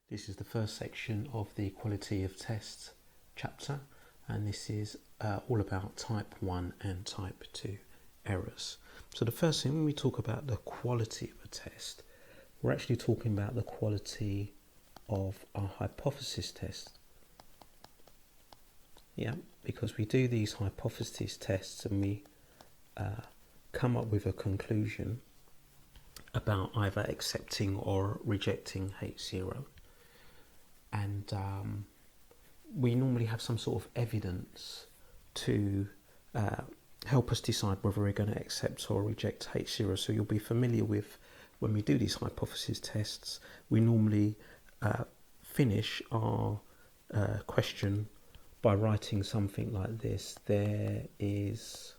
This is the first section of the quality of tests chapter, and this is all about type 1 and type 2 errors. So the first thing, when we talk about the quality of a test, we're actually talking about the quality of our hypothesis test. Yeah, because we do these hypothesis tests and we come up with a conclusion about either accepting or rejecting H0. And we normally have some sort of evidence to help us decide whether we're going to accept or reject H0. So you'll be familiar with, when we do these hypothesis tests, we normally finish our question by writing something like this: there is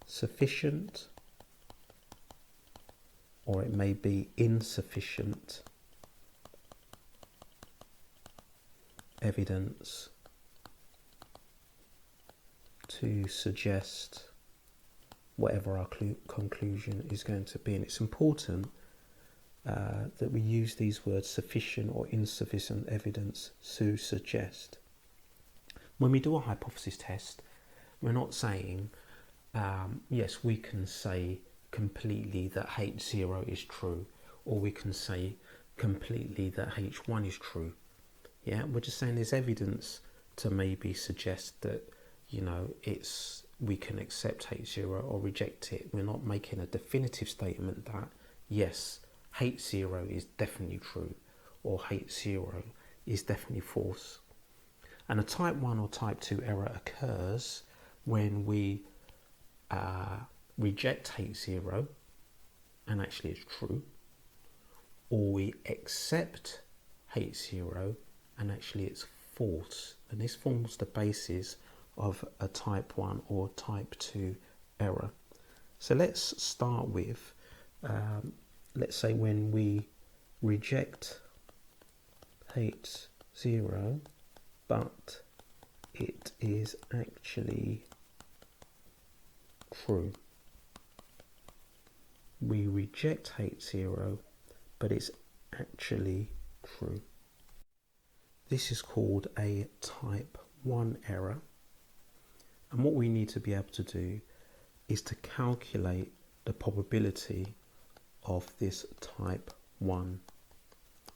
sufficient, or it may be insufficient, evidence to suggest whatever our conclusion is going to be. And it's important that we use these words, sufficient or insufficient evidence to suggest. When we do a hypothesis test, we're not saying, yes, we can say completely that H0 is true, or we can say completely that H1 is true. Yeah, we're just saying there's evidence to maybe suggest that, you know, we can accept H0 or reject it. We're not making a definitive statement that, yes, H0 is definitely true or H0 is definitely false. And a type 1 or type 2 error occurs when we reject H0 and actually it's true, or we accept H0 and actually it's false. And this forms the basis of a type 1 or type 2 error. So let's start with, let's say when we reject H0, but it is actually true. We reject H0, but it's actually true. This is called a type 1 error. And what we need to be able to do is to calculate the probability of this type 1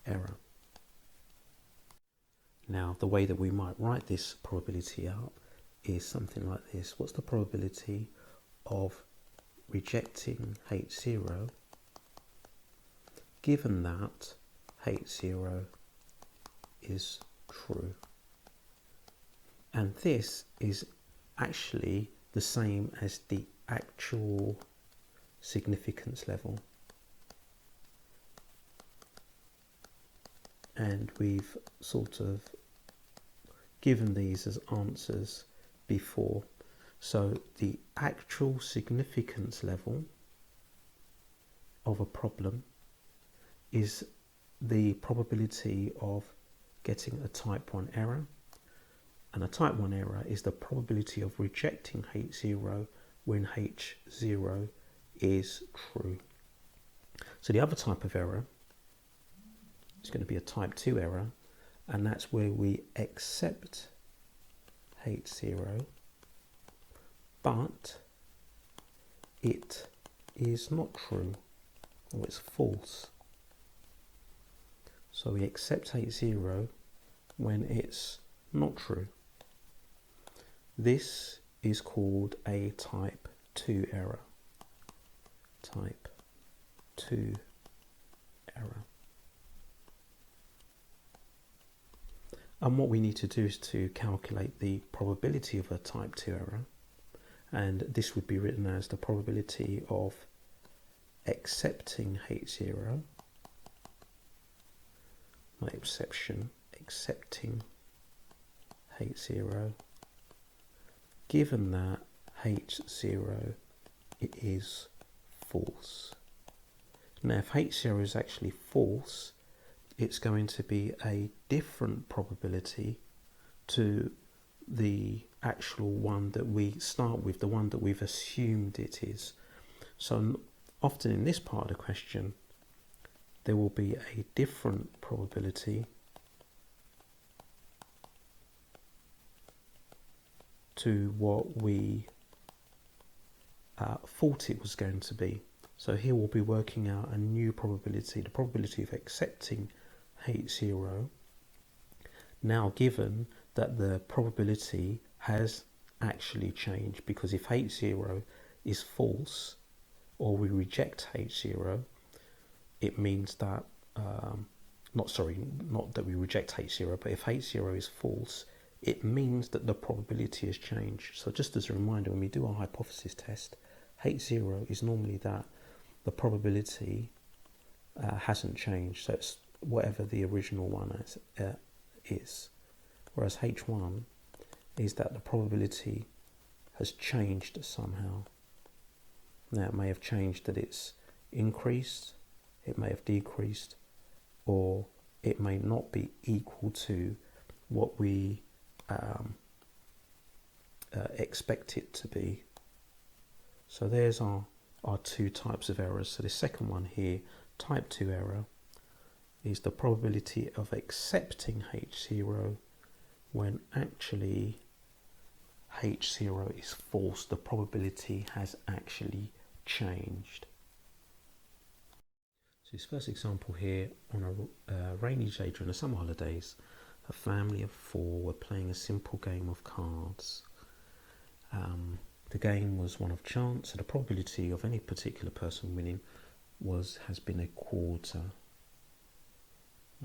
error. Now, the way that we might write this probability out is something like this. What's the probability of rejecting H0 given that H0 is true? And this is actually the same as the actual significance level. And we've sort of given these as answers before. So the actual significance level of a problem is the probability of getting a type 1 error. And a type 1 error is the probability of rejecting H0 when H0 is true. So the other type of error is going to be a type 2 error, and that's where we accept H0, but it is not true, or it's false. So we accept H0 when it's not true. This is called a type 2 error. Type 2 error. And what we need to do is to calculate the probability of a type 2 error. And this would be written as the probability of accepting H0, my exception, accepting H0, given that H0 is false. Now, if H0 is actually false, it's going to be a different probability to the actual one that we start with, the one that we've assumed it is. So often in this part of the question, there will be a different probability to what we thought it was going to be. So here we'll be working out a new probability, the probability of accepting H0, now given that the probability has actually changed, because if H0 is false, or we reject H0, it means that, not that we reject H0, but if H0 is false, it means that the probability has changed. So just as a reminder, when we do our hypothesis test, H0 is normally that the probability hasn't changed, so it's whatever the original one is. Whereas H1 is that the probability has changed somehow. Now it may have changed that it's increased, it may have decreased, or it may not be equal to what we expect it to be. So there's our two types of errors. So the second one here, type 2 error, is the probability of accepting H0 when actually H0 is false. The probability has actually changed. So this first example here, on a rainy day during the summer holidays, a family of 4 were playing a simple game of cards. The game was one of chance, so the probability of any particular person winning has been a quarter.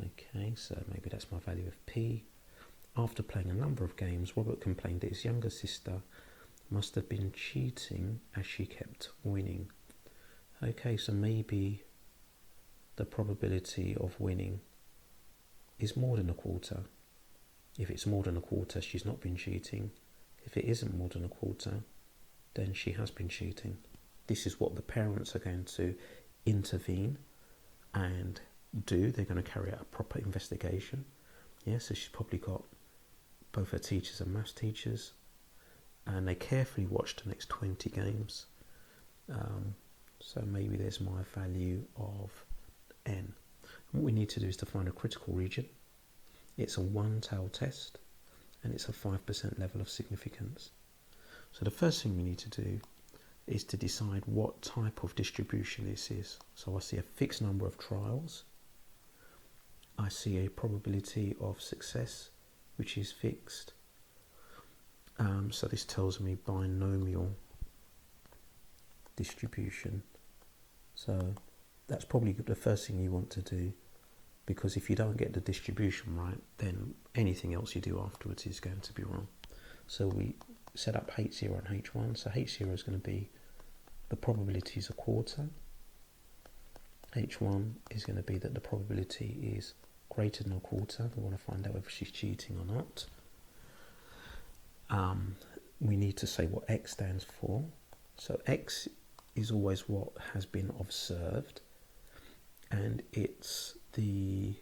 Okay, so maybe that's my value of P. After playing a number of games, Robert complained that his younger sister must have been cheating as she kept winning. Okay, so maybe the probability of winning is more than a quarter. If it's more than a quarter, she's not been cheating. If it isn't more than a quarter, then she has been cheating. This is what the parents are going to intervene and do. They're going to carry out a proper investigation. Yeah, so she's probably got both her teachers and maths teachers, and they carefully watched the next 20 games. So maybe there's my value of N. And what we need to do is to find a critical region. It's a one-tailed test, and it's a 5% level of significance. So the first thing we need to do is to decide what type of distribution this is. So I see a fixed number of trials. I see a probability of success, which is fixed. So this tells me binomial distribution. So that's probably the first thing you want to do, because if you don't get the distribution right, then anything else you do afterwards is going to be wrong. So we set up H0 and H1. So H0 is going to be the probability is a quarter. H1 is going to be that the probability is greater than a quarter. We want to find out whether she's cheating or not. We need to say what X stands for. So X is always what has been observed, and it's the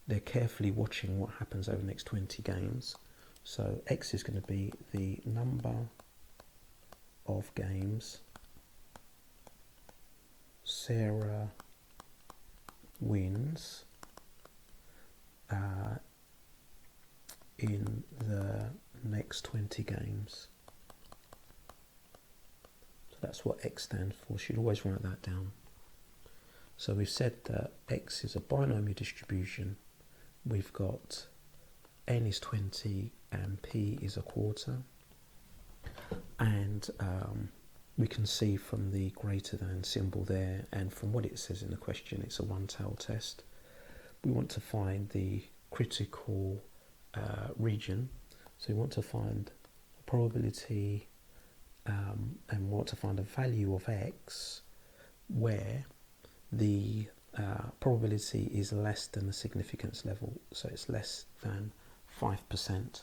they're carefully watching what happens over the next 20 games. So X is going to be the number of games Sarah wins in the next 20 games. So that's what X stands for. Should always write that down. So we've said that X is a binomial distribution. We've got N is 20 and P is a quarter. And we can see from the greater than symbol there, and from what it says in the question, it's a one-tailed test. We want to find the critical region. So we want to find a probability and we want to find a value of X where the probability is less than the significance level, so it's less than 5%.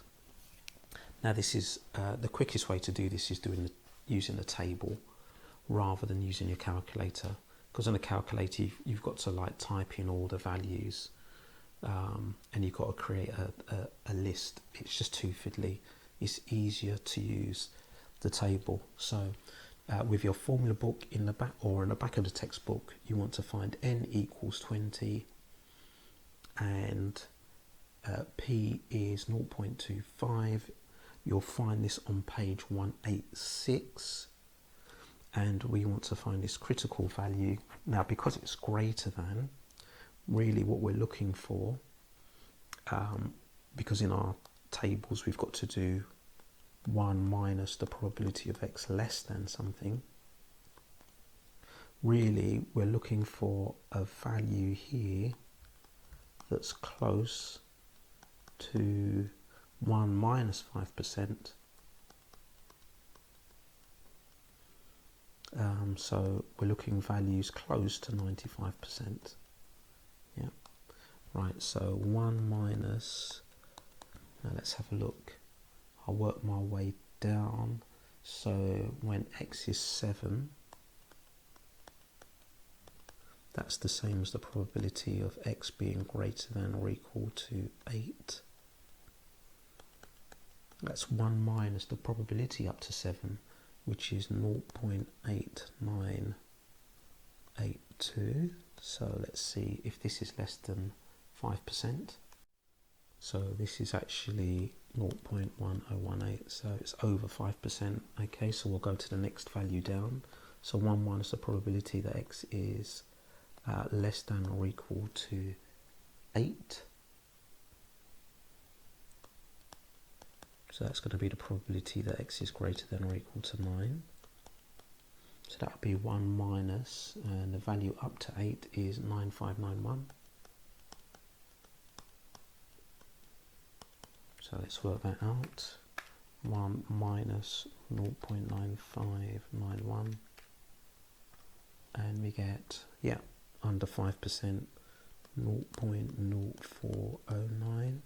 Now this is the quickest way to do this is using the table rather than using your calculator, because on a calculator you've got to like type in all the values and you've got to create a list. It's just too fiddly. It's easier to use the table. So with your formula book in the back or in the back of the textbook, you want to find n equals 20 and p is 0.25. You'll find this on page 186, and we want to find this critical value. Now, because it's greater than, really what we're looking for, because in our tables we've got to do 1 minus the probability of x less than something. Really, we're looking for a value here that's close to 1 minus 5%. So we're looking values close to 95%. Yeah. Right, so 1 minus, now let's have a look. I'll work my way down. So when x is 7, that's the same as the probability of x being greater than or equal to 8. That's 1 minus the probability up to 7, which is 0.8982. So let's see if this is less than 5%. So this is actually 0.1018, so it's over 5%. Okay, so we'll go to the next value down. So 1 minus the probability that x is less than or equal to 8. So that's going to be the probability that x is greater than or equal to 9. So that would be 1 minus, and the value up to 8 is 9591. So let's work that out. 1 minus 0.9591, and we get, yeah, under 5%, 0.0409.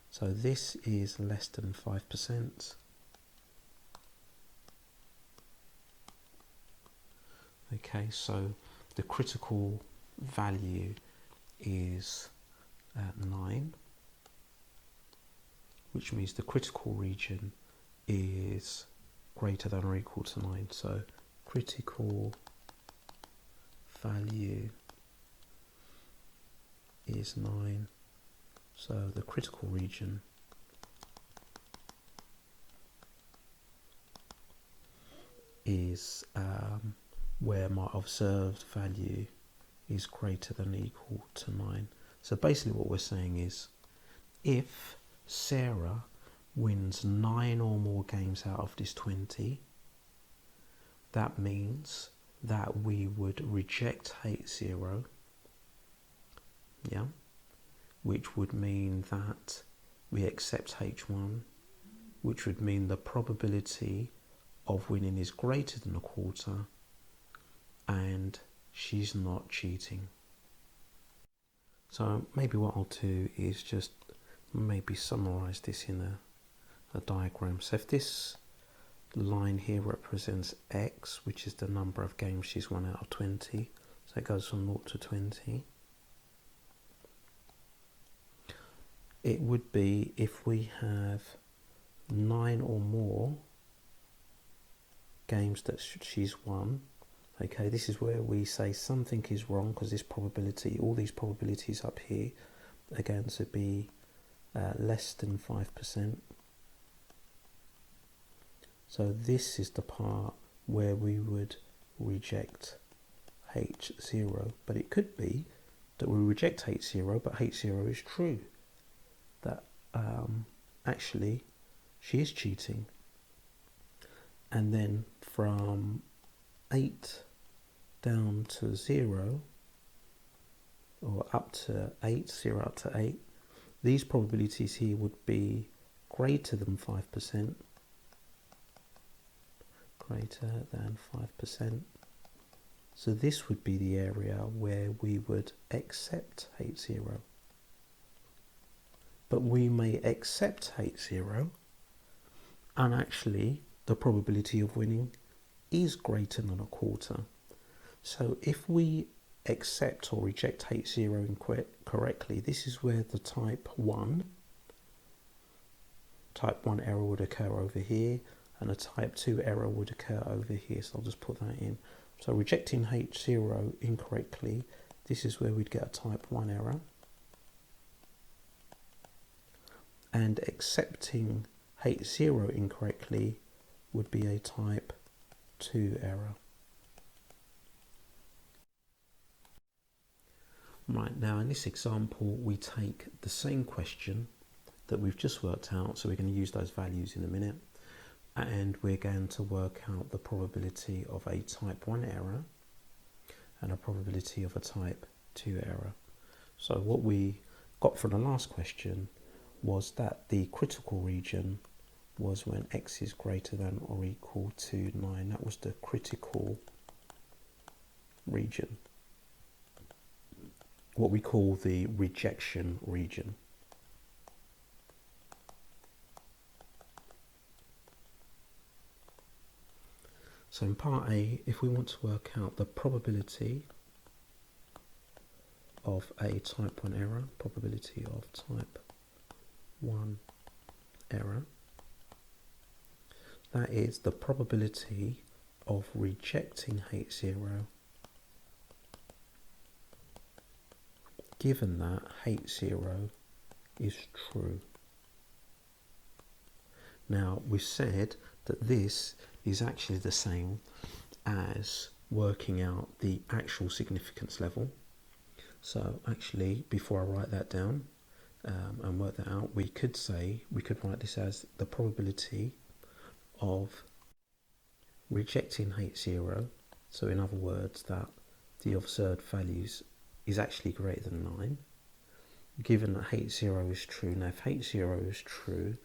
So this is less than 5%. Okay, so the critical value is 9, which means the critical region is greater than or equal to 9. So critical value is 9. So the critical region is where my observed value is greater than or equal to 9. So basically what we're saying is, if Sarah wins 9 or more games out of this 20, that means that we would reject H0, yeah, which would mean that we accept H1, which would mean the probability of winning is greater than a quarter, and she's not cheating. So maybe what I'll do is just maybe summarize this in a diagram. So if this line here represents x, which is the number of games she's won out of 20, so it goes from 0 to 20. It would be if we have 9 or more games that she's won. Okay, this is where we say something is wrong, because this probability, all these probabilities up here are going to be less than 5%. So this is the part where we would reject H0, but it could be that we reject H0, but H0 is true, that actually she is cheating. And then from 8 down to 0, or up to 8, 0 up to 8, these probabilities here would be greater than 5%, greater than 5%. So this would be the area where we would accept H0. But we may accept H0, and actually the probability of winning is greater than a quarter. So if we accept or reject H0 correctly, this is where the type 1 error would occur over here, and a type 2 error would occur over here, so I'll just put that in. So rejecting H0 incorrectly, this is where we'd get a type 1 error, and accepting H0 incorrectly would be a type 2 error. Right, now in this example we take the same question that we've just worked out, so we're going to use those values in a minute, and we're going to work out the probability of a type 1 error and a probability of a type 2 error. So what we got from the last question was that the critical region was when x is greater than or equal to 9. That was the critical region, what we call the rejection region. So in part A, if we want to work out the probability of a type 1 error, probability of type 1 error, that is the probability of rejecting H0 given that H0 is true. Now we've said that this is actually the same as working out the actual significance level. So actually, before I write that down and work that out, we could write this as the probability of rejecting H0. So in other words, that the observed values is actually greater than 9, given that H0 is true. Now if H0 is true,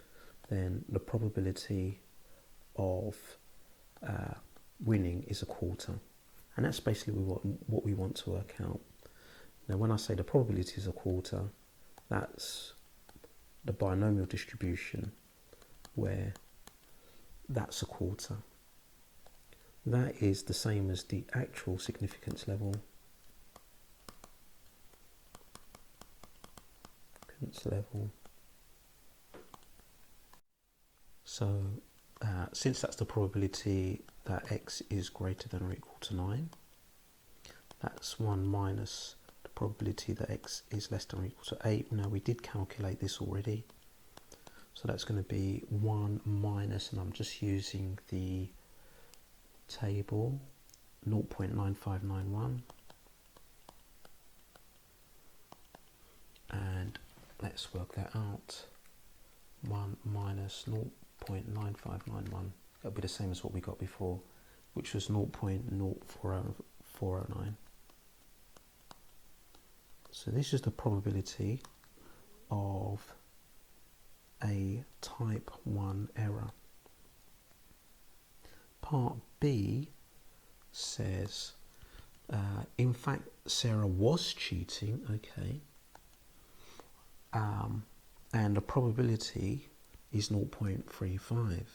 then the probability of winning is a quarter, and that's basically what we want to work out. Now when I say the probability is a quarter, that's the binomial distribution where that's a quarter. That is the same as the actual significance level. So since that's the probability that x is greater than or equal to 9, that's 1 minus the probability that x is less than or equal to 8. Now we did calculate this already, so that's going to be 1 minus, and I'm just using the table, 0.9591, and let's work that out. 1 minus 0.9591, that'll be the same as what we got before, which was 0.04409. So this is the probability of a type 1 error. Part B says, in fact, Sarah was cheating, okay, and the probability is 0.35.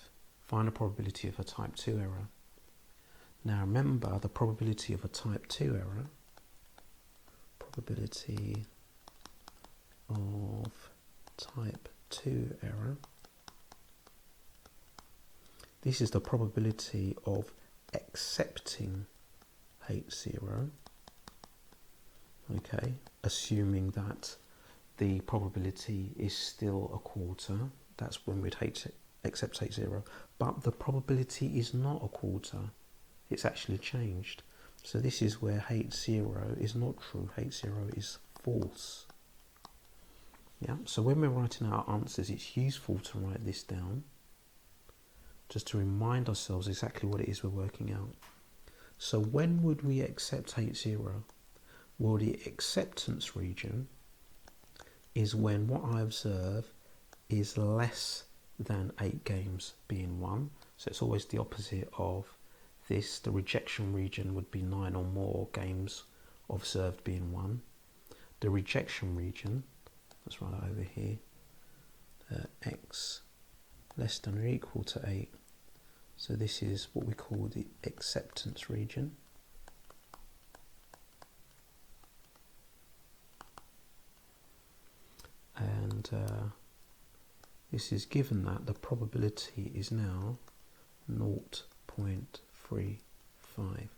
Find the probability of a type 2 error. Now remember, the probability of a type 2 error, probability of type 2 error, this is the probability of accepting H0, okay, assuming that the probability is still a quarter. That's when we'd accept H0, but the probability is not a quarter, it's actually changed. So this is where H0 is not true, H0 is false. Yeah, so when we're writing our answers, it's useful to write this down, just to remind ourselves exactly what it is we're working out. So when would we accept H0? Well, the acceptance region is when what I observe is less than 8 games being won. So it's always the opposite of this. The rejection region would be 9 or more games observed being won. The rejection region, let's write it over here, x less than or equal to 8. So this is what we call the acceptance region. And this is given that the probability is now 0.35.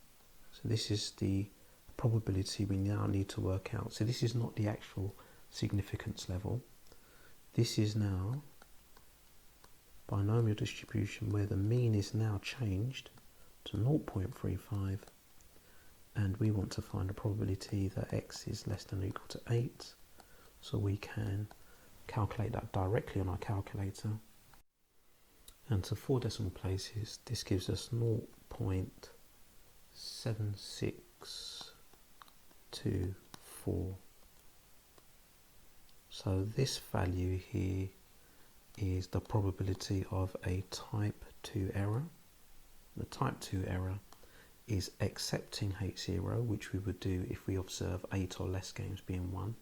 So this is the probability we now need to work out. So this is not the actual significance level. This is now binomial distribution where the mean is now changed to 0.35, and we want to find a probability that x is less than or equal to 8. So we can calculate that directly on our calculator. And to 4 decimal places, this gives us 0.7624. So this value here is the probability of a type 2 error. The type 2 error is accepting H0, which we would do if we observe 8 or less games being won,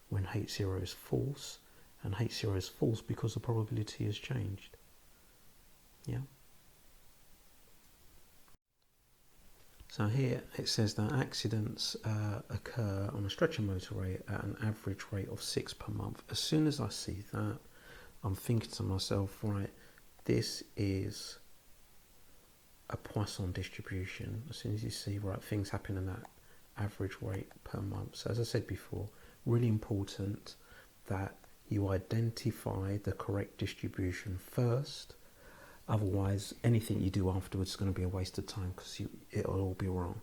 when H0 is false, and H0 is false because the probability has changed. Yeah. So here it says that accidents occur on a stretcher motorway at an average rate of 6 per month. As soon as I see that, I'm thinking to myself, right, this is a Poisson distribution. As soon as you see, right, things happen in that average rate per month. So as I said before, really important that you identify the correct distribution first. Otherwise, anything you do afterwards is going to be a waste of time because it'll all be wrong.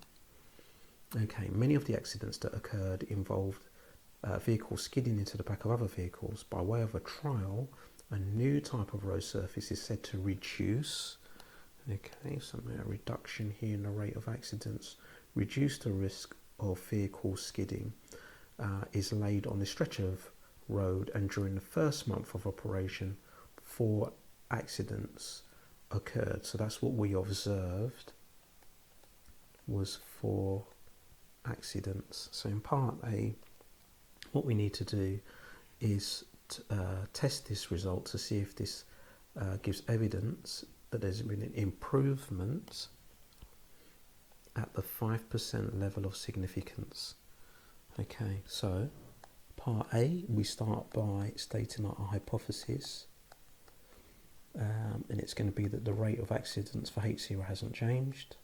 Okay, many of the accidents that occurred involved vehicles skidding into the back of other vehicles. By way of a trial, a new type of road surface is said to reduce, okay, so a reduction here in the rate of accidents, reduce the risk of vehicle skidding, is laid on the stretch of road, and during the first month of operation, 4 accidents occurred. So that's what we observed, was 4 accidents. So in part A, what we need to do is test this result to see if this gives evidence that there's been an improvement at the 5% level of significance. Okay, so part A, we start by stating our hypothesis. And it's going to be that the rate of accidents for H0 hasn't changed,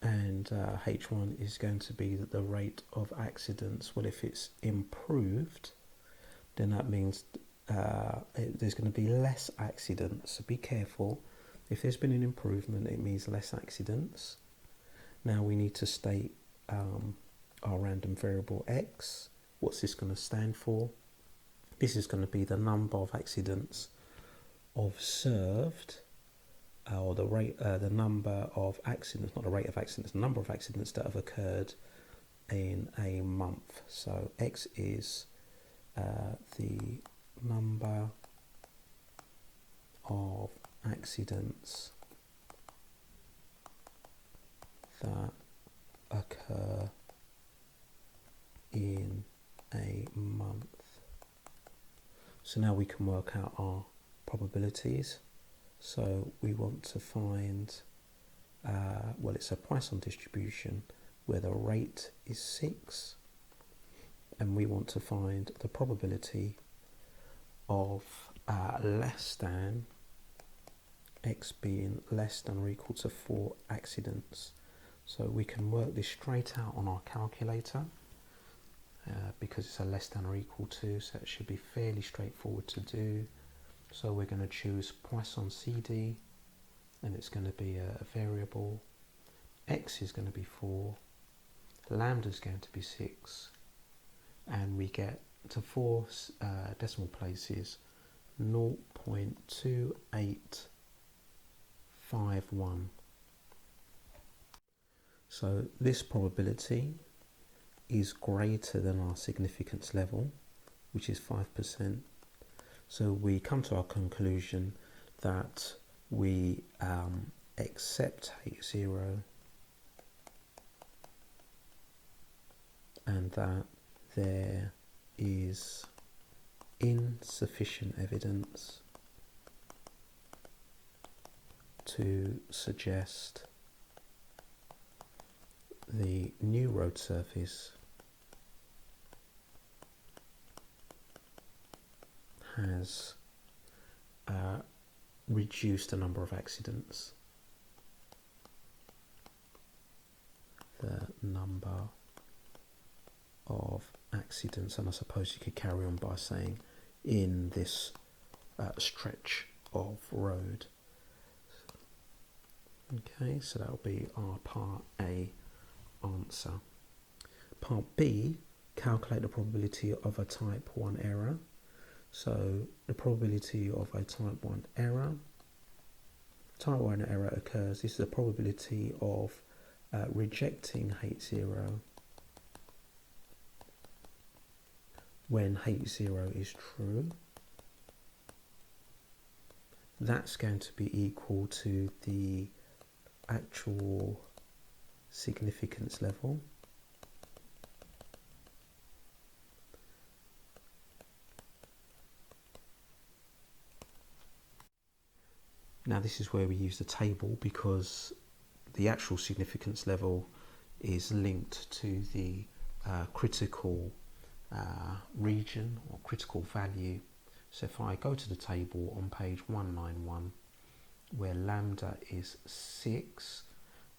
and H1 is going to be that the rate of accidents, well, if it's improved, then that means there's going to be less accidents. So be careful. If there's been an improvement, it means less accidents. Now we need to state our random variable x. What's this going to stand for? This is going to be the number of accidents observed, or the rate, the number of accidents, not the rate of accidents, the number of accidents that have occurred in a month. So x is the number of accidents that occur in a month. So now we can work out our probabilities. So we want to find, well, it's a Poisson distribution where the rate is 6, and we want to find the probability of less than, x being less than or equal to 4 accidents. So we can work this straight out on our calculator. Because it's a less than or equal to, so it should be fairly straightforward to do. So we're going to choose Poisson CD, and it's going to be a variable. X is going to be 4, lambda is going to be 6, and we get to 4 decimal places 0.2851. So this probability is greater than our significance level, which is 5%. So we come to our conclusion that we accept H0 and that there is insufficient evidence to suggest the new road surface has reduce the number of accidents. The number of accidents, and I suppose you could carry on by saying in this stretch of road. Okay, so that'll be our part A answer. Part B, calculate the probability of a type 1 error. So the probability of a type 1 error. Type 1 error occurs. This is the probability of rejecting H0 when H0 is true. That's going to be equal to the actual significance level. Now this is where we use the table, because the actual significance level is linked to the critical region or critical value. So if I go to the table on page 191, where lambda is 6,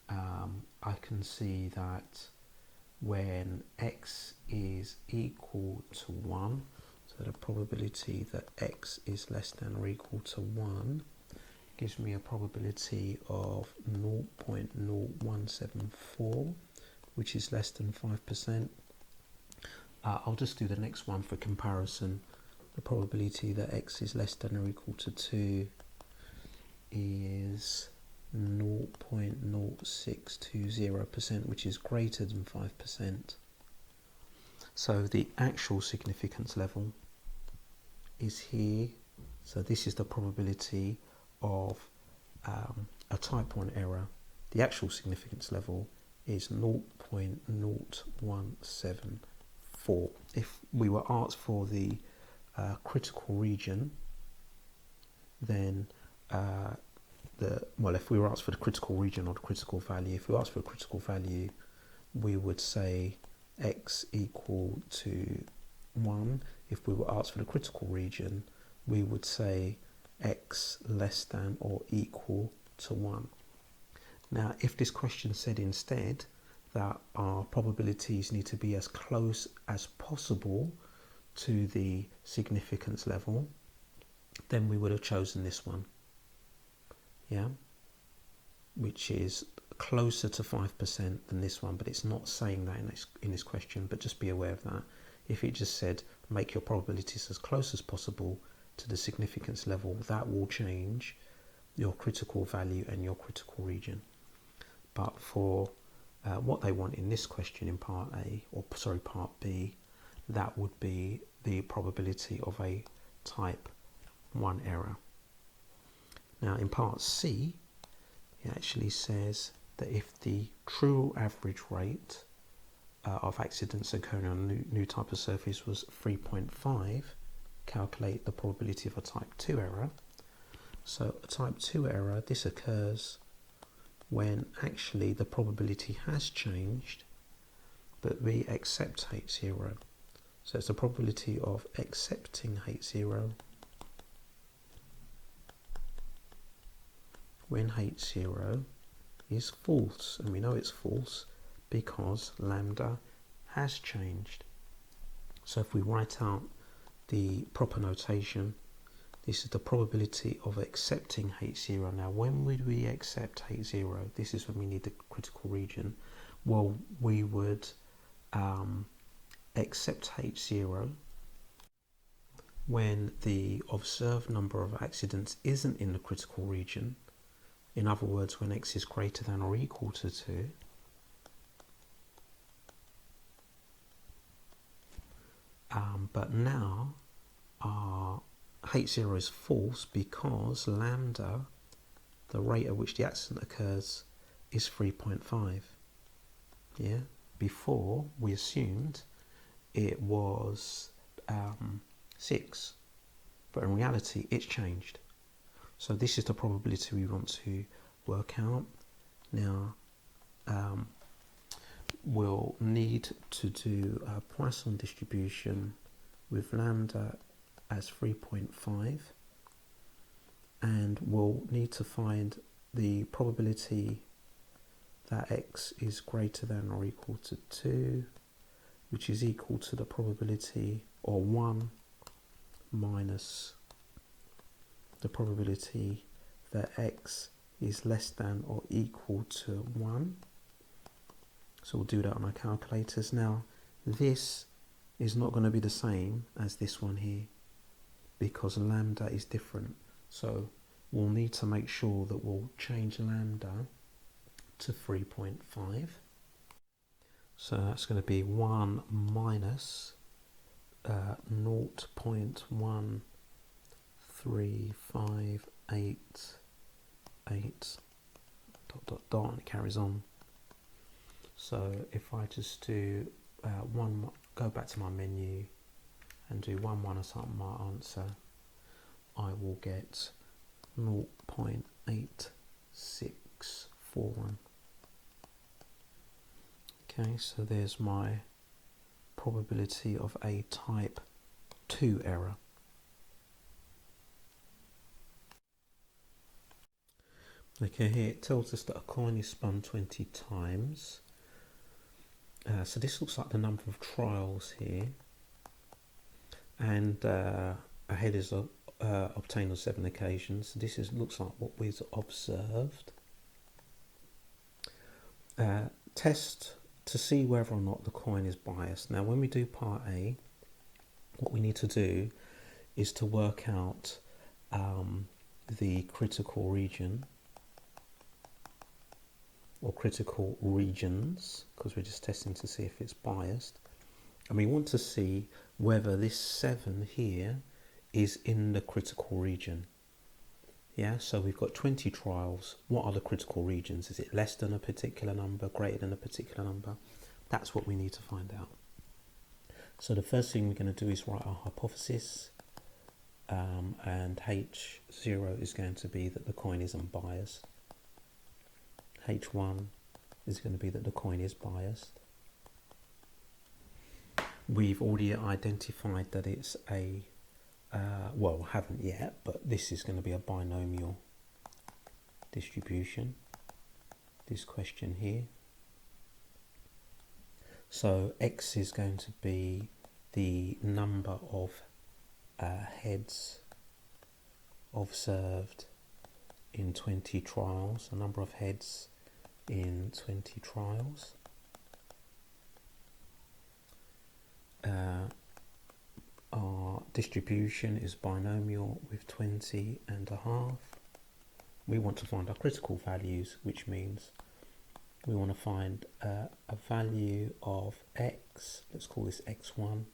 I can see that when x is equal to 1, so the probability that x is less than or equal to 1 gives me a probability of 0.0174, which is less than 5%. I'll just do the next one for comparison. The probability that x is less than or equal to 2 is 0.0620%, which is greater than 5%. So the actual significance level is here. So this is the probability of a type 1 error. The actual significance level is 0.0174. If we were asked for the critical region, then if we were asked for the critical region or the critical value, if we asked for a critical value, we would say x equal to 1. If we were asked for the critical region, we would say x less than or equal to 1. Now, if this question said instead that our probabilities need to be as close as possible to the significance level, then we would have chosen this one, yeah, which is closer to 5% than this one, but it's not saying that in this question, but just be aware of that. If it just said make your probabilities as close as possible to the significance level, that will change your critical value and your critical region. But for what they want in this question in part B, that would be the probability of a type 1 error. Now in part C, it actually says that if the true average rate of accidents occurring on a new type of surface was 3.5, calculate the probability of a type 2 error. So a type 2 error, this occurs when actually the probability has changed, but we accept H0. So it's the probability of accepting H0 when H0 is false. And we know it's false because lambda has changed. So if we write out the proper notation, this is the probability of accepting H0. Now, when would we accept H0? This is when we need the critical region. Well, we would accept H0 when the observed number of accidents isn't in the critical region. In other words, when x is greater than or equal to 2. But now our H0 is false because lambda, the rate at which the accident occurs, is 3.5. Yeah. Before we assumed it was 6, but in reality it's changed. So this is the probability we want to work out. Now we'll need to do a Poisson distribution with lambda as 3.5 and we'll need to find the probability that x is greater than or equal to 2, which is equal to the probability, or 1 minus the probability that x is less than or equal to 1. So we'll do that on our calculators. Now this is not going to be the same as this one here because lambda is different. So we'll need to make sure that we'll change lambda to 3.5. So that's going to be 1 minus 0.1358 and it carries on. So if I just do go back to my menu and do 1 minus my answer, I will get 0.8641. Okay, so there's my probability of a type 2 error. Okay, here it tells us that a coin is spun 20 times. So this looks like the number of trials here, and a head is obtained on 7 occasions. This looks like what we've observed. Test to see whether or not the coin is biased. Now when we do part A, what we need to do is to work out the critical region, or critical regions, because we're just testing to see if it's biased, and we want to see whether this 7 here is in the critical region. Yeah, so we've got 20 trials. What are the critical regions? Is it less than a particular number, greater than a particular number? That's what we need to find out. So the first thing we're going to do is write our hypothesis, and H0 is going to be that the coin is unbiased. H1 is going to be that the coin is biased. We've already identified that it's a, well, haven't yet, but this is going to be a binomial distribution, this question here. So X is going to be the number of heads observed in 20 trials, the number of heads in 20 trials. Our distribution is binomial with 20.5. We want to find our critical values, which means we want to find a value of x, let's call this x1,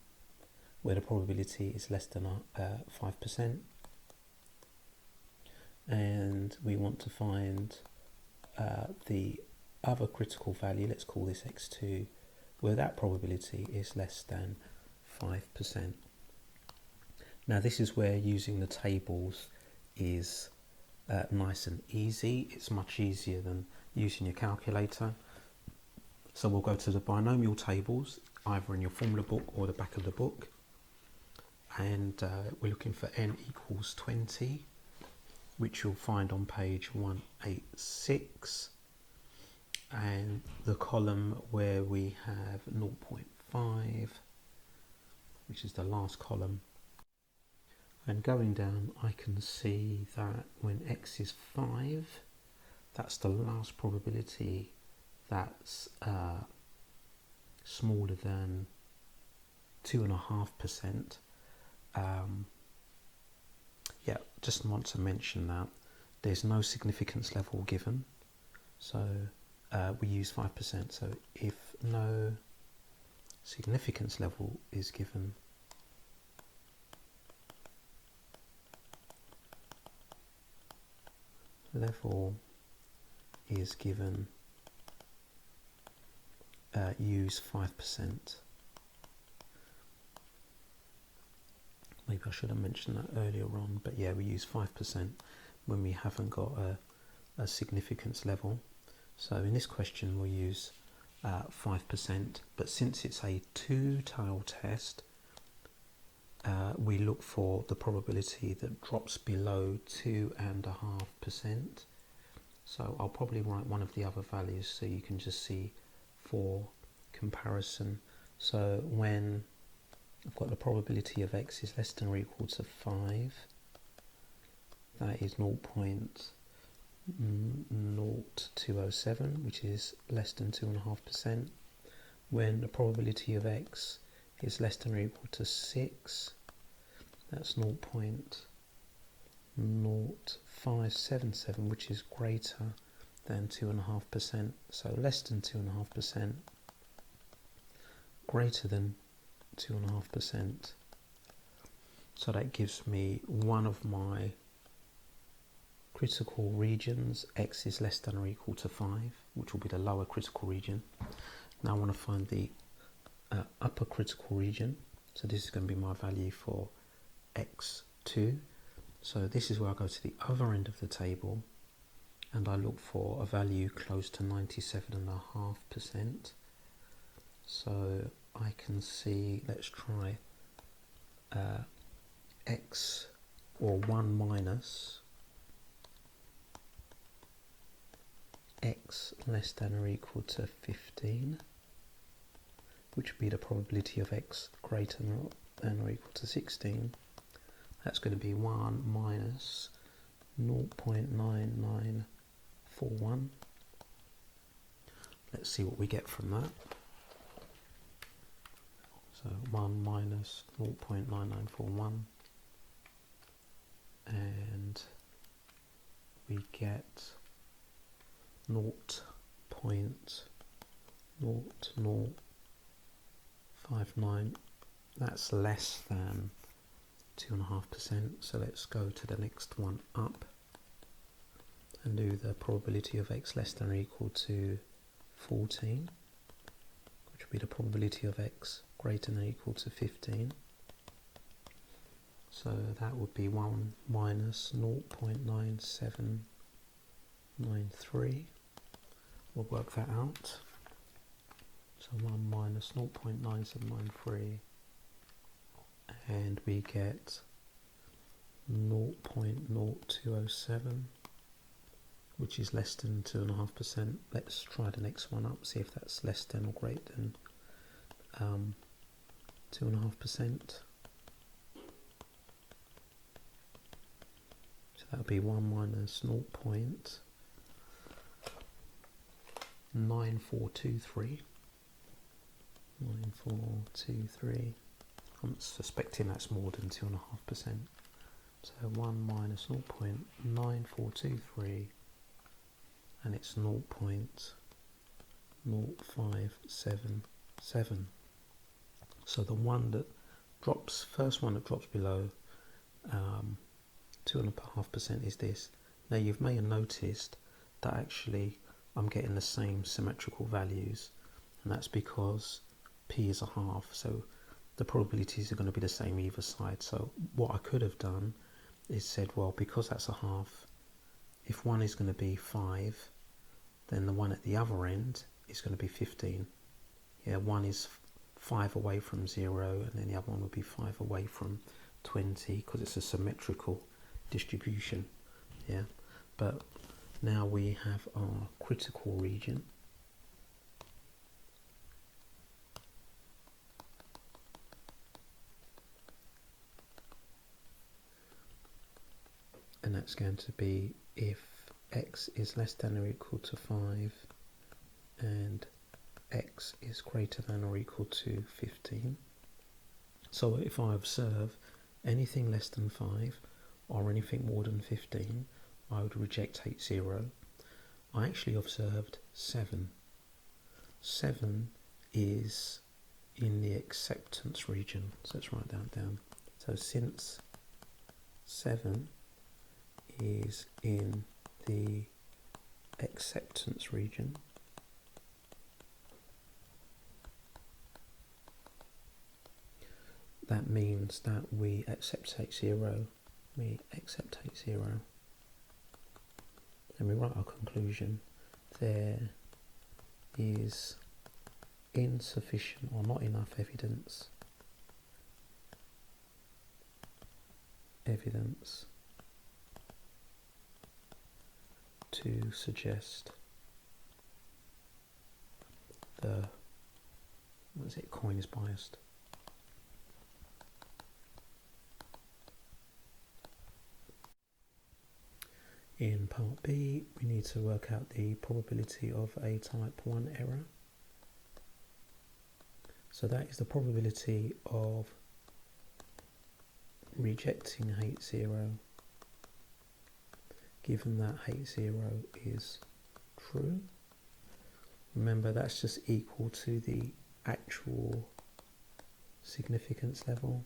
where the probability is less than 5%. And we want to find the other critical value, let's call this x2, where that probability is less than 5%. Now this is where using the tables is nice and easy. It's much easier than using your calculator. So we'll go to the binomial tables, either in your formula book or the back of the book, and we're looking for n equals 20, which you'll find on page 186, and the column where we have 0.5, which is the last column. And going down, I can see that when x is 5, that's the last probability that's smaller than 2.5%. Yeah, just want to mention that there's no significance level given, so we use 5%. So if no significance level is given, level is given, use 5%. Maybe I should have mentioned that earlier on, but yeah, we use 5% when we haven't got a significance level. So in this question we'll use 5%, but since it's a two-tail test, we look for the probability that drops below 2.5%. So I'll probably write one of the other values so you can just see for comparison. So when I've got the probability of x is less than or equal to 5, that is 0.0207, which is less than 2.5%. When the probability of x is less than or equal to 6, that's 0.0577, which is greater than 2.5%. So less than 2.5%, greater than 2.5%. So that gives me one of my critical regions. X is less than or equal to 5, which will be the lower critical region. Now I want to find the upper critical region. So this is going to be my value for x2. So this is where I go to the other end of the table and I look for a value close to 97.5%. So I can see, let's try x, or 1 minus x less than or equal to 15, which would be the probability of x greater than or equal to 16. That's going to be 1 minus 0.9941. Let's see what we get from that. So 1 minus 0.9941, and we get 0.0059. That's less than 2.5%. So let's go to the next one up and do the probability of x less than or equal to 14, which would be the probability of x greater than or equal to 15. So that would be 1 minus 0.9793. We'll work that out. So 1 minus 0.9793, and we get 0.0207, which is less than 2.5%. Let's try the next one up, see if that's less than or greater than 2.5%. So that would be 1 minus 0.9423. 9423. I'm suspecting that's more than 2.5%. So 1 minus 0.9423, and it's 0.0577. So the one that drops, first one that drops below 2.5% is this. Now you may have noticed that actually I'm getting the same symmetrical values, and that's because p is a half, so the probabilities are going to be the same either side. So what I could have done is said, well, because that's a half, if one is going to be 5, then the one at the other end is going to be 15. Yeah, one is 5 away from 0, and then the other one would be 5 away from 20, because it's a symmetrical distribution. Yeah, but now we have our critical region. And that's going to be if x is less than or equal to 5 and x is greater than or equal to 15. So if I observe anything less than 5 or anything more than 15, I would reject H0. I actually observed 7. 7 is in the acceptance region. So let's write that down. So since 7 is in the acceptance region, that means that we accept H0. We accept H0. And we write our conclusion. There is insufficient or not enough evidence evidence to suggest the coin is biased. In part B, we need to work out the probability of a type 1 error. So that is the probability of rejecting H0 given that H0 is true. Remember, that's just equal to the actual significance level.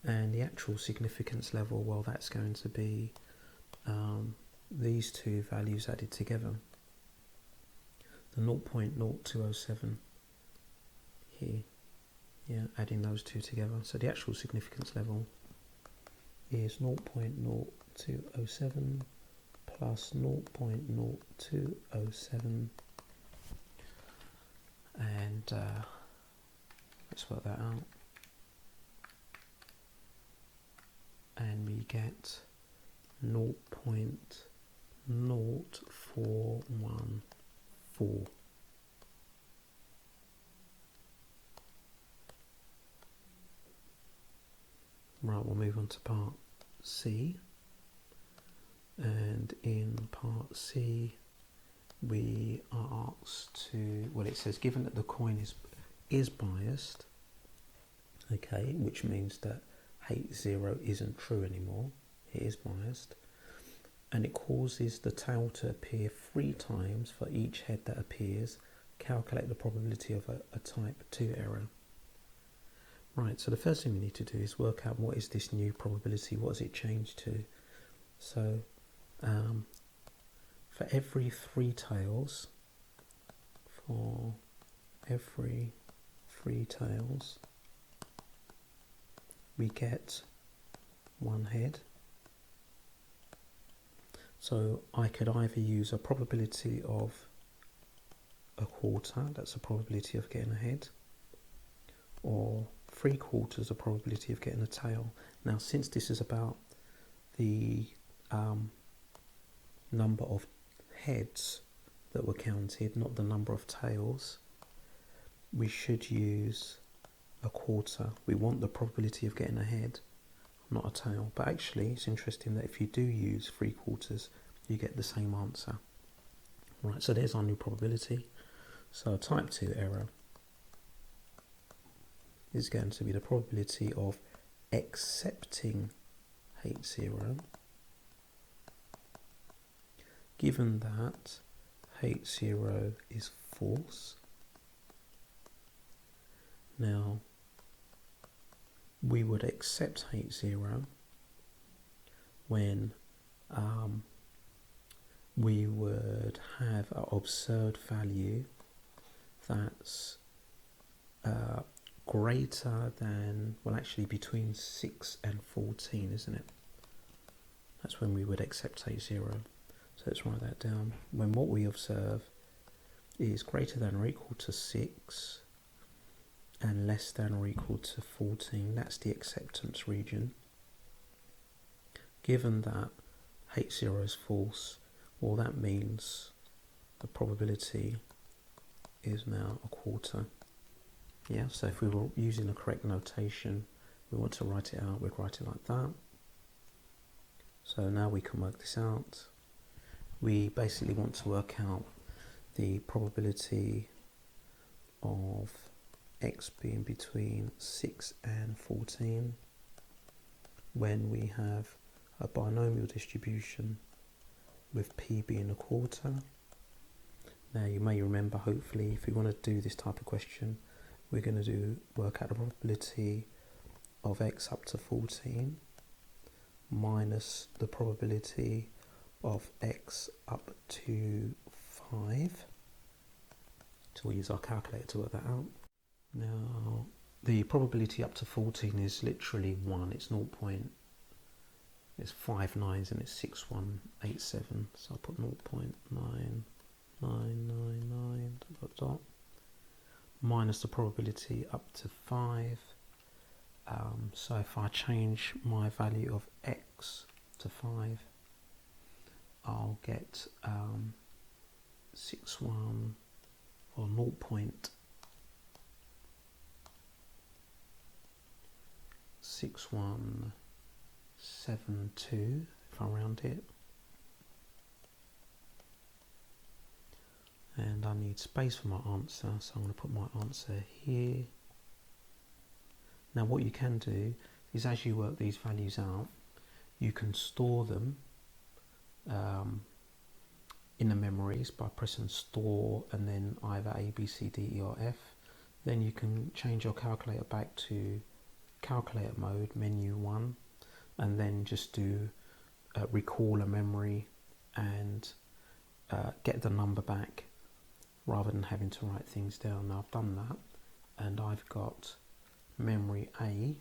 And the actual significance level, well, that's going to be these two values added together. The 0.0207 here, yeah, adding those two together. So the actual significance level is 0.0207 plus 0.0207, and let's work that out. And we get 0.0414. Right, we'll move on to part C. And in part C, we are asked to, well, it says given that the coin is biased, okay, which means that H0 isn't true anymore, it is biased, and it causes the tail to appear 3 times for each head that appears, calculate the probability of a type 2 error. Right, so the first thing we need to do is work out what is this new probability, what has it changed to. So for every 3 tails, we get 1 head. So I could either use a probability of a quarter, that's a probability of getting a head, or 3/4 a probability of getting a tail. Now, since this is about the number of heads that were counted, not the number of tails, we should use a quarter. We want the probability of getting a head, not a tail. But actually, it's interesting that if you do use 3/4, you get the same answer. Right, so there's our new probability. So type 2 error is going to be the probability of accepting H0 given that H0 is false. Now, we would accept H0 when we would have an observed value that's greater than, well, actually between 6 and 14, isn't it? That's when we would accept H0. So let's write that down. When what we observe is greater than or equal to 6 and less than or equal to 14, that's the acceptance region. Given that H0 is false, well, that means the probability is now a quarter. Yeah, so if we were using the correct notation, we want to write it out, we'd write it like that. So now we can work this out. We basically want to work out the probability of x being between 6 and 14 when we have a binomial distribution with p being a quarter. Now you may remember, hopefully, if we want to do this type of question, we're going to work out the probability of x up to 14 minus the probability of x up to 5. So we'll use our calculator to work that out. Now, the probability up to 14 is literally 1. It's 5 nines and it's 6187. So I'll put 0.9999 ... minus the probability up to 5. So if I change my value of x to 5, I'll get 61 or 0.6172 if I round it. And I need space for my answer, so I'm going to put my answer here. Now what you can do is, as you work these values out, you can store them in the memories by pressing store and then either A, B, C, D, E or F. Then you can change your calculator back to calculator mode, menu 1, and then just do recall a memory and get the number back rather than having to write things down. Now I've done that, and I've got memory A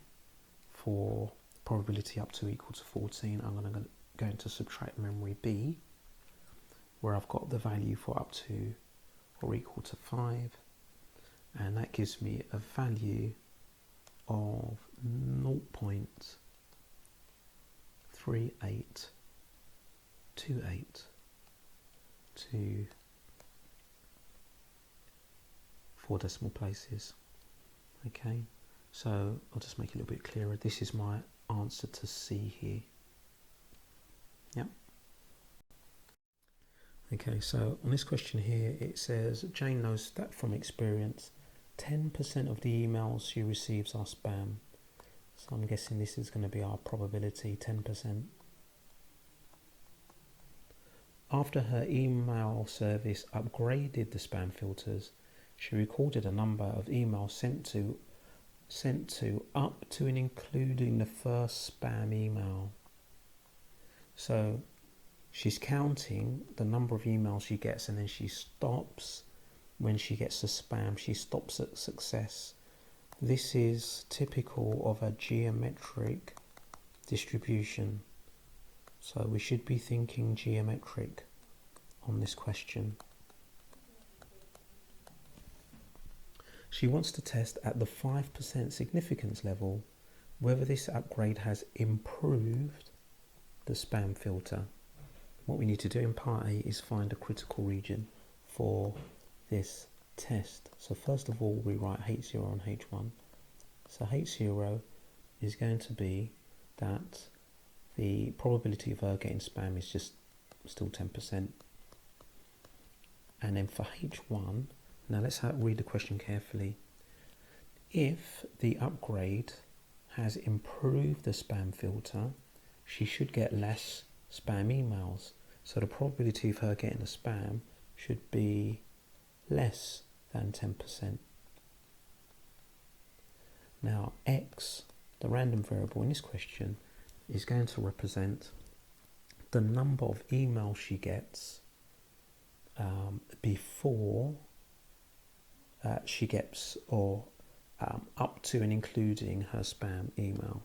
for probability up to equal to 14. I'm going to subtract memory B, where I've got the value for up to or equal to 5, and that gives me a value of 0.3828 to 4 decimal places. Okay, so I'll just make it a little bit clearer. This is my answer to C here. Yep. Okay, so on this question here, it says Jane knows that from experience 10% of the emails she receives are spam. So I'm guessing this is going to be our probability, 10%. After her email service upgraded the spam filters, she recorded a number of emails sent to up to and including the first spam email. So she's counting the number of emails she gets, and then she stops when she gets a spam. She stops at success. This is typical of a geometric distribution. So we should be thinking geometric on this question. She wants to test at the 5% significance level whether this upgrade has improved the spam filter. What we need to do in part A is find a critical region for this test. So first of all, we write H0 and H1. So H0 is going to be that the probability of her getting spam is just still 10%. And then for H1, now let's read the question carefully. If the upgrade has improved the spam filter, she should get less spam emails. So the probability of her getting a spam should be less than 10%. Now X, the random variable in this question, is going to represent the number of emails she gets before she gets, or up to and including her spam email.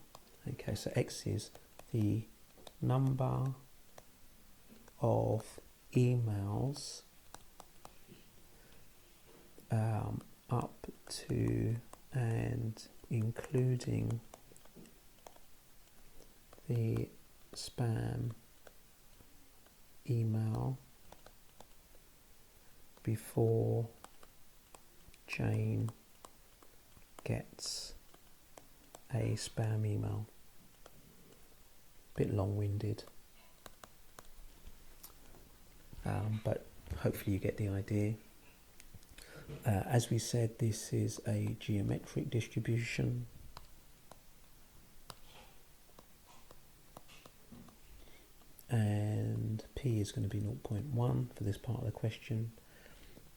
Okay, so X is the number of emails up to and including the spam email before Jane gets a spam email. Bit long-winded, but hopefully you get the idea. As we said, this is a geometric distribution. And P is going to be 0.1 for this part of the question.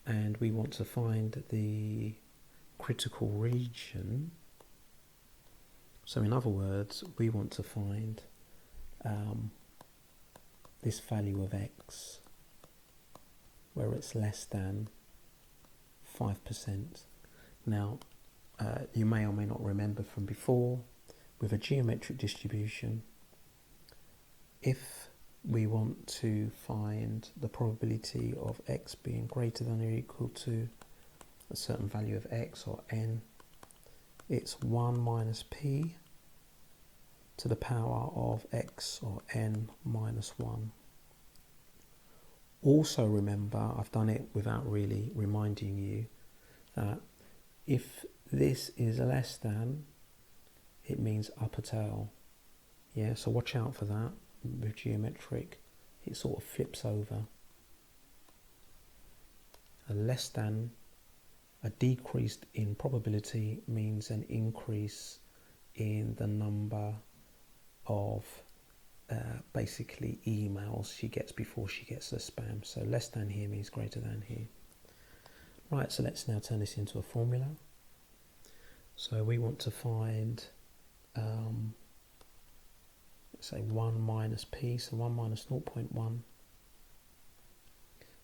And we want to find the critical region. So in other words, we want to find this value of X where it's less than 5%. Now, you may or may not remember from before, with a geometric distribution, if we want to find the probability of X being greater than or equal to a certain value of x or n, it's 1 minus p to the power of x or n minus 1. Also remember, I've done it without really reminding you, that if this is less than, it means upper tail. Yeah, so watch out for that. With geometric, it sort of flips over. A less than, a decrease in probability means an increase in the number of basically emails she gets before she gets the spam. So less than here means greater than here. Right, so let's now turn this into a formula. So we want to find, let's say 1 minus p, so 1 minus 0.1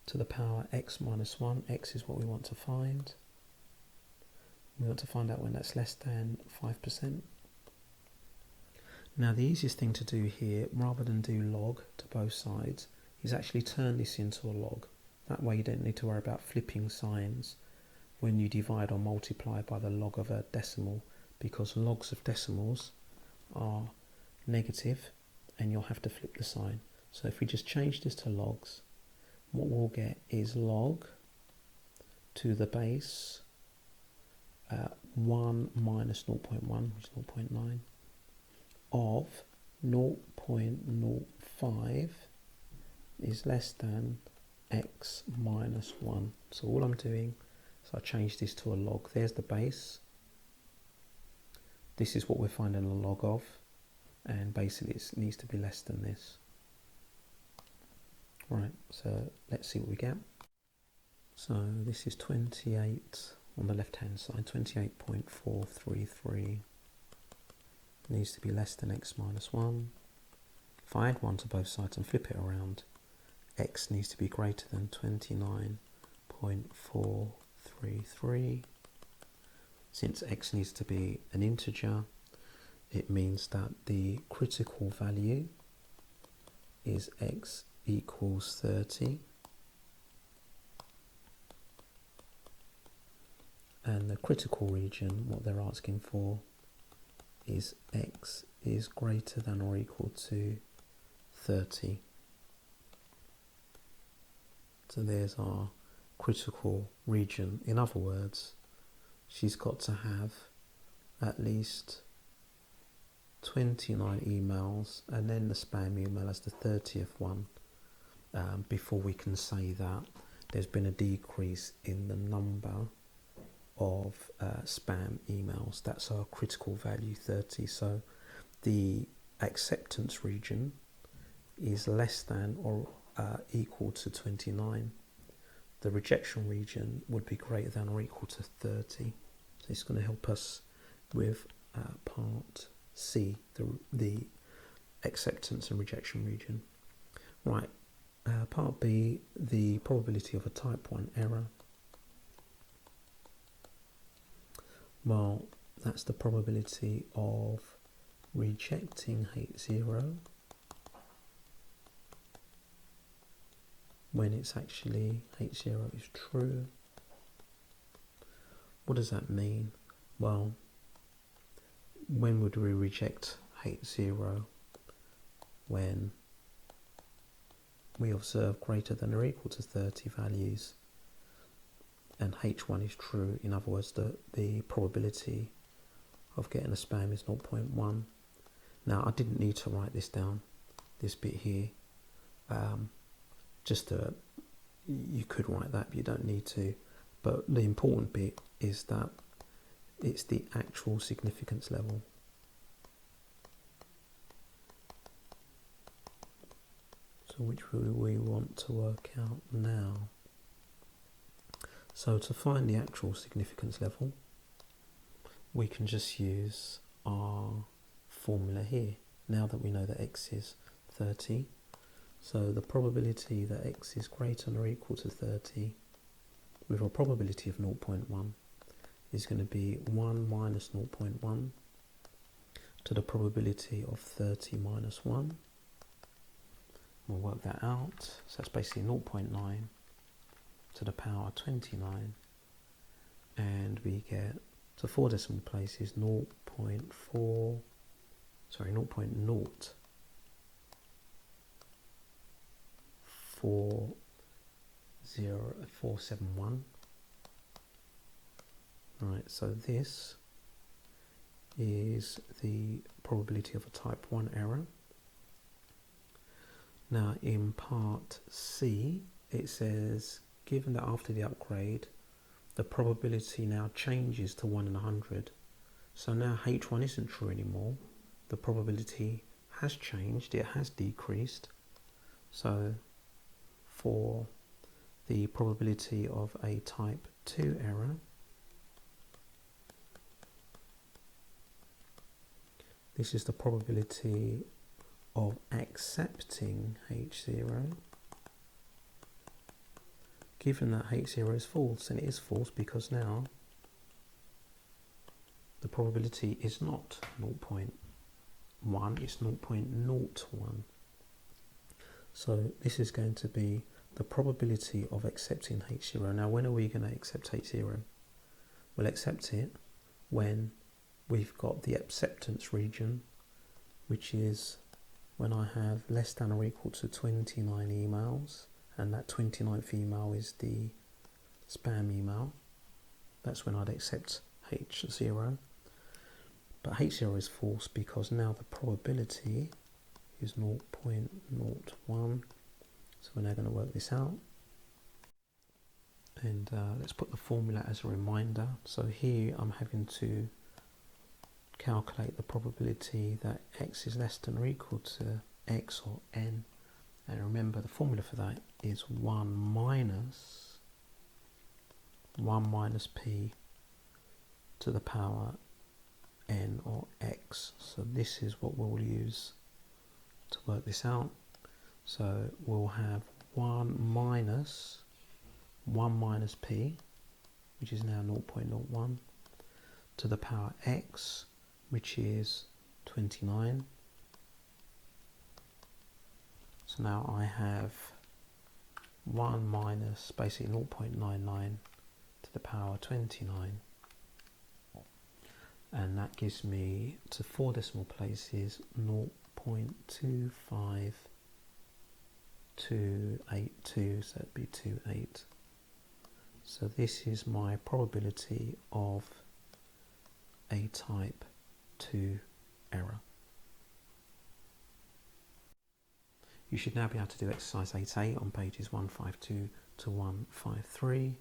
to the power x minus 1. X is what we want to find. We want to find out when that's less than 5%. Now the easiest thing to do here, rather than do log to both sides, is actually turn this into a log. That way you don't need to worry about flipping signs when you divide or multiply by the log of a decimal, because logs of decimals are negative and you'll have to flip the sign. So if we just change this to logs, what we'll get is log to the base 1 minus 0.1, which is 0.9, of 0.05 is less than x minus 1. So all I'm doing is I change this to a log. There's the base. This is what we're finding a log of, and basically it needs to be less than this. Right, so let's see what we get. So this is 28 on the left hand side, 28.433 needs to be less than x minus 1. If I add 1 to both sides and flip it around, x needs to be greater than 29.433. Since x needs to be an integer, it means that the critical value is x equals 30. And the critical region, what they're asking for, is x is greater than or equal to 30. So there's our critical region. In other words, she's got to have at least 29 emails and then the spam email as the 30th one before we can say that there's been a decrease in the number of spam emails. That's our critical value, 30. So the acceptance region is less than or equal to 29. The rejection region would be greater than or equal to 30. So it's going to help us with part C, the acceptance and rejection region. Right, part B, the probability of a type 1 error. Well, that's the probability of rejecting H0 when it's actually H0 is true. What does that mean? Well, when would we reject H0? When we observe greater than or equal to 30 values and H1 is true. In other words, the probability of getting a spam is 0.1. Now, I didn't need to write this down, this bit here. You could write that, but you don't need to. But the important bit is that it's the actual significance level. So which we want to work out now. So to find the actual significance level, we can just use our formula here. Now that we know that x is 30, so the probability that x is greater than or equal to 30 with a probability of 0.1 is going to be 1 minus 0.1 to the probability of 30 minus 1. We'll work that out. So that's basically 0.9 to the power 29 and we get to 4 decimal places 0.4, sorry, 0.040471. Right, so this is the probability of a type 1 error. Now in part C, it says, given that after the upgrade, the probability now changes to 1 in 100. So now H1 isn't true anymore. The probability has changed, it has decreased. So for the probability of a type 2 error, this is the probability of accepting H0. Given that H0 is false, and it is false because now the probability is not 0.1, it's 0.01. So this is going to be the probability of accepting H0. Now when are we going to accept H0? We'll accept it when we've got the acceptance region, which is when I have less than or equal to 29 emails, and that 29th email is the spam email. That's when I'd accept H0. But H0 is false because now the probability is 0.01. So we're now going to work this out. And let's put the formula as a reminder. So here I'm having to calculate the probability that x is less than or equal to x or n. And remember, the formula for that is 1 minus p to the power n or x. So this is what we'll use to work this out. So we'll have 1 minus p, which is now 0.01, to the power x, which is 29. So now I have 1 minus basically 0.99 to the power 29. And that gives me, to 4 decimal places, 0.25282, so that'd be 28. So this is my probability of a type 2 error. You should now be able to do exercise 8A on pages 152 to 153.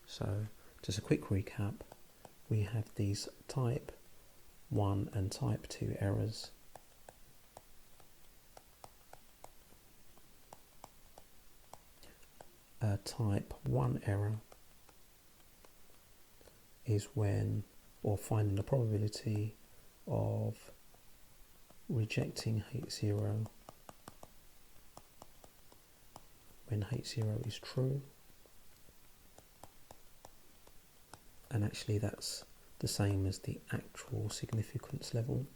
So just a quick recap, we have these type 1 and type 2 errors. A type 1 error is when, or finding the probability of rejecting H0 when H0 is true. And actually that's the same as the actual significance level.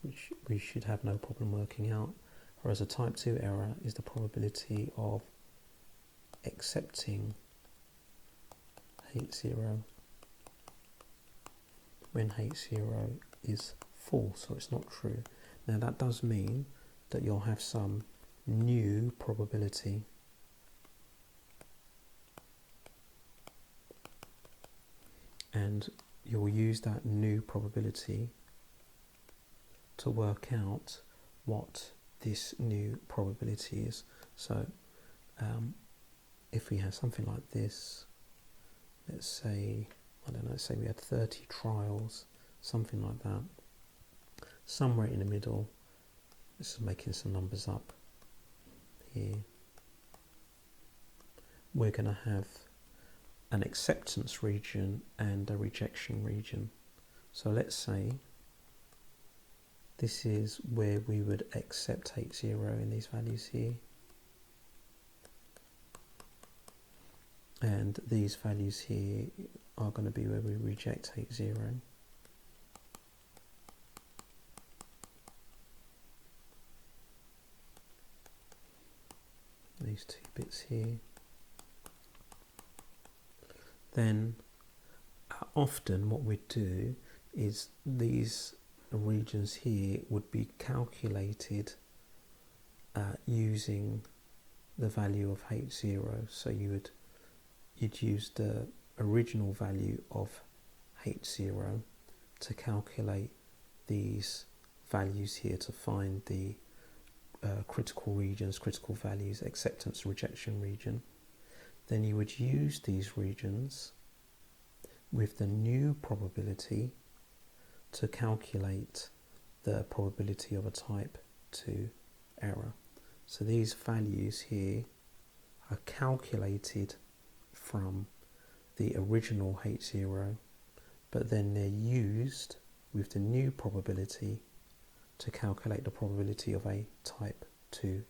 Which we should have no problem working out. Whereas a type 2 error is the probability of accepting H0 when H0 is false, so it's not true. Now that does mean that you'll have some new probability. And you'll use that new probability to work out what this new probability is. So if we have something like this, let's say, I don't know, say we had 30 trials, something like that, somewhere in the middle, this is making some numbers up here, we're going to have an acceptance region and a rejection region. So let's say this is where we would accept H0 in these values here. And these values here are going to be where we reject H0. these two bits here. Then often what we'd do is these regions here would be calculated using the value of H0. So you'd use the original value of H0 to calculate these values here to find the critical regions, critical values, acceptance, rejection region. Then you would use these regions with the new probability to calculate the probability of a type 2 error. So these values here are calculated from the original H0, but then they're used with the new probability to calculate the probability of a type 2